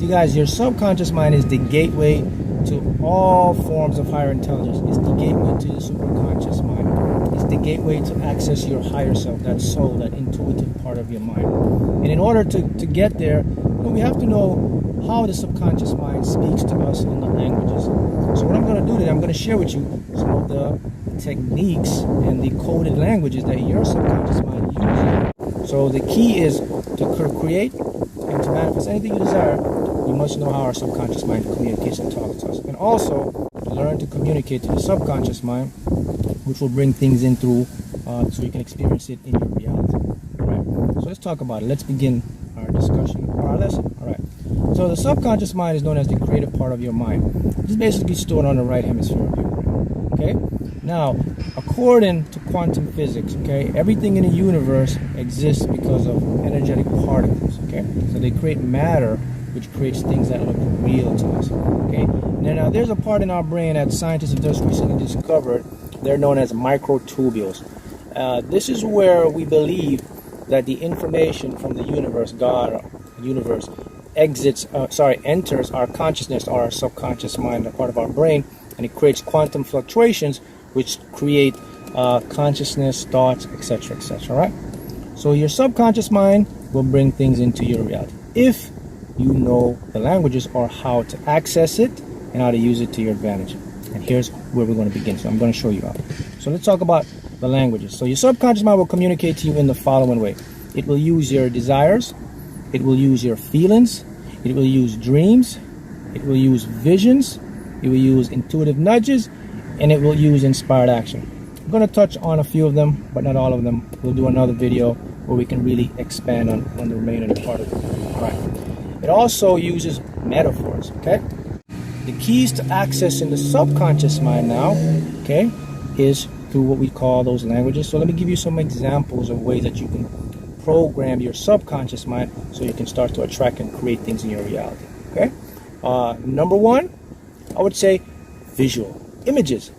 See guys, your subconscious mind is the gateway to all forms of higher intelligence. It's the gateway to the superconscious mind. It's the gateway to access your higher self, that soul, that intuitive part of your mind. And in order to get there, we have to know how the subconscious mind speaks to us in the languages. So what I'm going to do today, I'm going to share with you some of the techniques and the coded languages that your subconscious mind uses. So the key is to create and to manifest anything you desire. You must know how our subconscious mind communicates and talks to us. And also learn to communicate to the subconscious mind, which will bring things in through so you can experience it in your reality. All right. So let's talk about it. Let's begin our discussion or our lesson. All right. So the subconscious mind is known as the creative part of your mind. It's basically stored on the right hemisphere of your brain. Okay? Now, according to quantum physics, okay, everything in the universe exists because of energetic particles. Okay? So they create matter, which creates things that look real to us. Okay? Now there's a part in our brain that scientists have just recently discovered. They're known as microtubules. This is where we believe that the information from the universe, God, universe, enters our consciousness or our subconscious mind, a part of our brain, and it creates quantum fluctuations, which create consciousness, thoughts, etc., etc. Right? So your subconscious mind will bring things into your reality if you know the languages or how to access it and how to use it to your advantage. And here's where we're going to begin. So I'm going to show you how. So let's talk about the languages. So your subconscious mind will communicate to you in the following way. It will use your desires. It will use your feelings. It will use dreams. It will use visions. It will use intuitive nudges. And it will use inspired action. I'm going to touch on a few of them, but not all of them. We'll do another video where we can really expand on the remaining part of it. All right. It also uses metaphors, okay? The keys to accessing the subconscious mind now, okay, is through what we call those languages. So let me give you some examples of ways that you can program your subconscious mind so you can start to attract and create things in your reality, okay? Number one, I would say visual images.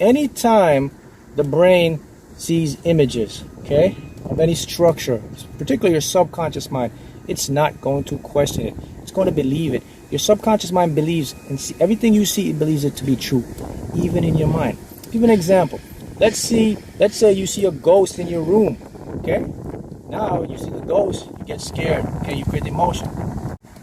Anytime the brain sees images, okay, of any structure, particularly your subconscious mind, it's not going to question it. It's going to believe it. Your subconscious mind believes and see everything you see, it believes it to be true, even in your mind. I'll give an example. Let's say you see a ghost in your room, okay? Now you see the ghost, you get scared, okay? You create emotion.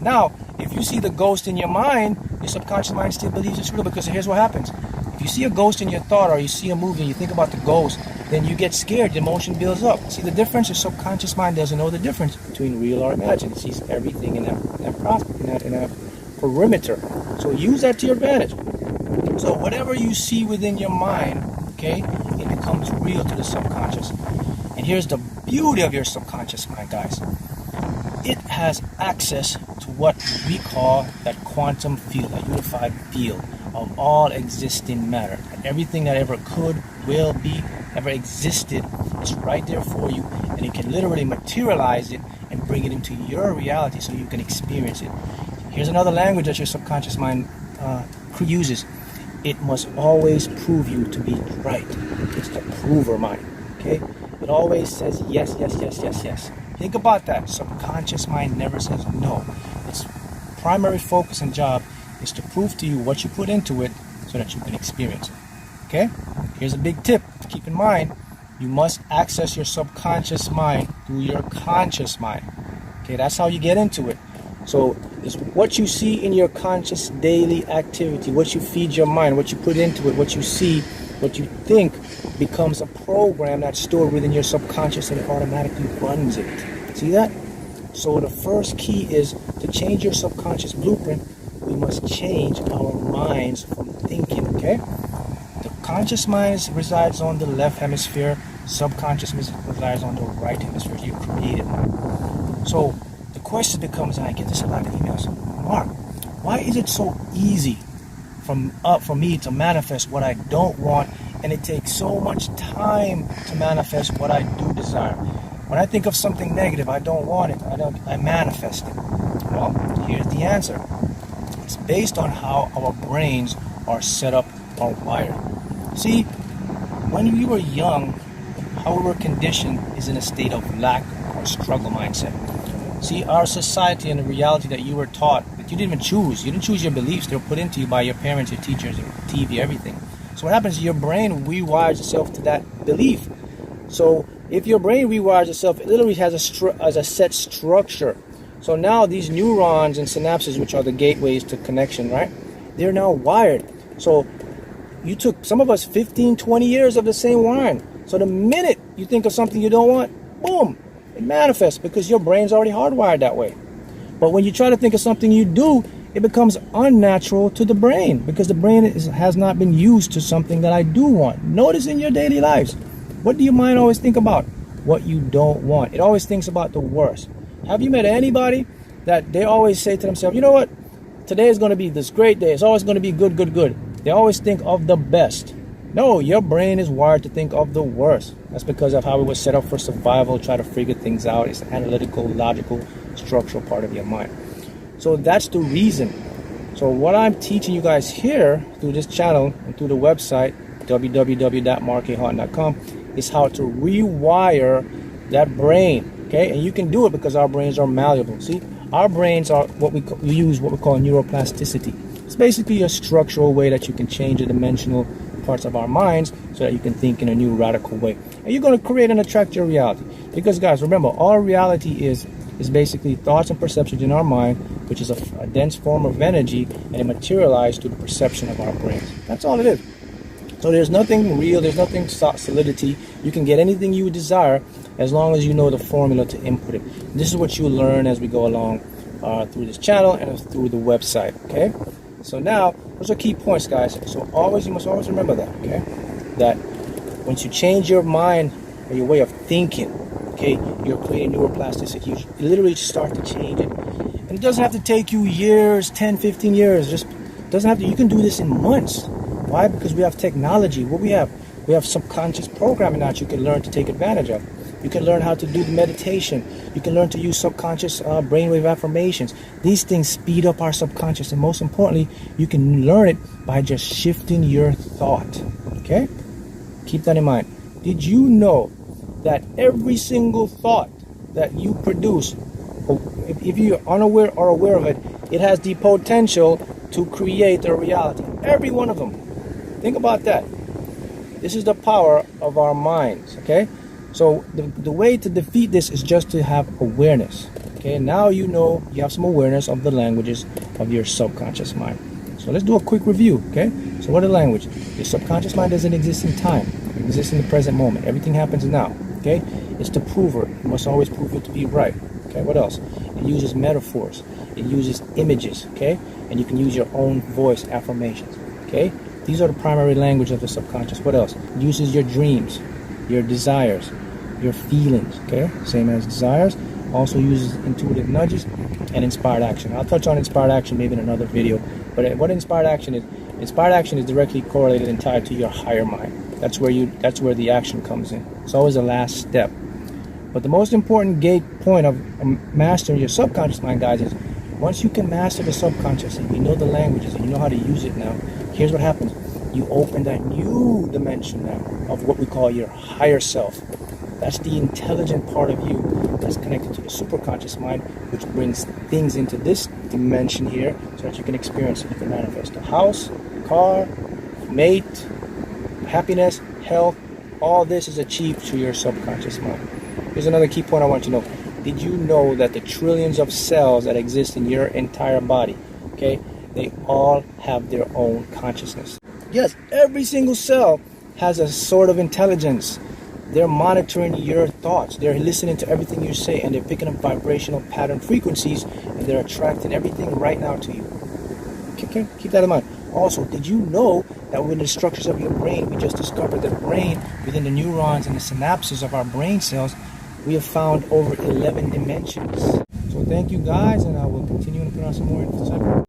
Now, if you see the ghost in your mind, your subconscious mind still believes it's real, because here's what happens. If you see a ghost in your thought, or you see a movie and you think about the ghost, then you get scared, the emotion builds up. See the difference? Your subconscious mind doesn't know the difference between real or imagined. It sees everything in that perimeter. So use that to your advantage. So whatever you see within your mind, okay, it becomes real to the subconscious. And here's the beauty of your subconscious mind, guys. It has access to what we call that quantum field, that unified field of all existing matter. And everything that ever could, will be, ever existed is right there for you. And you can literally materialize it and bring it into your reality so you can experience it. Here's another language that your subconscious mind uses. It must always prove you to be right. It's the prover mind, okay? It always says yes, yes, yes, yes, yes. Think about that. Subconscious mind never says no. Its primary focus and job is to prove to you what you put into it so that you can experience it, okay? Here's a big tip to keep in mind. You must access your subconscious mind through your conscious mind, okay? That's how you get into it. So it's what you see in your conscious daily activity, what you feed your mind, what you put into it, what you see, what you think becomes a program that's stored within your subconscious, and it automatically runs it. See that? So the first key is to change your subconscious blueprint. We must change our minds from thinking, okay? The conscious mind resides on the left hemisphere, subconscious resides on the right hemisphere, your creative mind. So the question becomes, and I get this a lot of emails, Mark, why is it so easy for me to manifest what I don't want, and it takes so much time to manifest what I do desire? When I think of something negative, I don't want it, I manifest it. Well, here's the answer. It's based on how our brains are set up or wired. See, when we were young, how we were conditioned is in a state of lack or struggle mindset. See, our society and the reality that you were taught, that you didn't even choose. You didn't choose your beliefs. They were put into you by your parents, your teachers, your TV, everything. So what happens is your brain rewires itself to that belief. So if your brain rewires itself, it literally has a set structure. So now these neurons and synapses, which are the gateways to connection, right? They're now wired. So you took, some of us, 15, 20 years of the same wiring. So the minute you think of something you don't want, boom, it manifests because your brain's already hardwired that way. But when you try to think of something you do, it becomes unnatural to the brain because the brain has not been used to something that I do want. Notice in your daily lives, what do your mind always think about? What you don't want. It always thinks about the worst. Have you met anybody that they always say to themselves, you know what? Today is going to be this great day. It's always going to be good, good, good. They always think of the best. No, your brain is wired to think of the worst. That's because of how it was set up for survival, try to figure things out. It's an analytical, logical, structural part of your mind. So that's the reason. So what I'm teaching you guys here through this channel and through the website, www.markhaughton.com, is how to rewire that brain. Okay, and you can do it because our brains are malleable. See, our brains are we use what we call neuroplasticity. It's basically a structural way that you can change the dimensional parts of our minds so that you can think in a new radical way. And you're going to create and attract your reality. Because guys, remember, all reality is basically thoughts and perceptions in our mind, which is a dense form of energy, and it materializes through the perception of our brains. That's all it is. So there's nothing real, there's nothing solidity. You can get anything you desire as long as you know the formula to input it. This is what you learn as we go along through this channel and through the website, okay? So now, those are key points, guys. So you must always remember that, okay? That once you change your mind or your way of thinking, okay, you're creating neuroplasticity. You literally start to change it. And it doesn't have to take you years, 10, 15 years. Just doesn't have to, you can do this in months. Why? Because we have technology. What we have subconscious programming that you can learn to take advantage of. You can learn how to do the meditation. You can learn to use subconscious brainwave affirmations. These things speed up our subconscious. And most importantly, you can learn it by just shifting your thought. Okay? Keep that in mind. Did you know that every single thought that you produce, if you're unaware or aware of it, it has the potential to create a reality? Every one of them. Think about that. This is the power of our minds, okay? So the way to defeat this is just to have awareness, okay? Now you know you have some awareness of the languages of your subconscious mind. So let's do a quick review, okay? So what are the language? Your subconscious mind doesn't exist in time. It exists in the present moment. Everything happens now, okay? It's the prover. You must always prove it to be right, okay? What else? It uses metaphors. It uses images, okay? And you can use your own voice affirmations, okay? These are the primary language of the subconscious. What else? It uses your dreams, your desires, your feelings, okay? Same as desires. Also uses intuitive nudges and inspired action. I'll touch on inspired action maybe in another video. But what inspired action is directly correlated and tied to your higher mind. That's where the action comes in. It's always the last step. But the most important gate point of mastering your subconscious mind, guys, is once you can master the subconscious and you know the languages and you know how to use it now, here's what happens. You open that new dimension now of what we call your higher self. That's the intelligent part of you that's connected to the superconscious mind, which brings things into this dimension here so that you can experience it. You can manifest a house, car, mate, happiness, health. All this is achieved through your subconscious mind. Here's another key point I want you to know. Did you know that the trillions of cells that exist in your entire body, okay, they all have their own consciousness? Yes, every single cell has a sort of intelligence. They're monitoring your thoughts. They're listening to everything you say, and they're picking up vibrational pattern frequencies, and they're attracting everything right now to you. Okay? Keep that in mind. Also, did you know that within the structures of your brain, we just discovered that brain, within the neurons and the synapses of our brain cells, we have found over 11 dimensions. So thank you guys, and I will continue to put on some more info.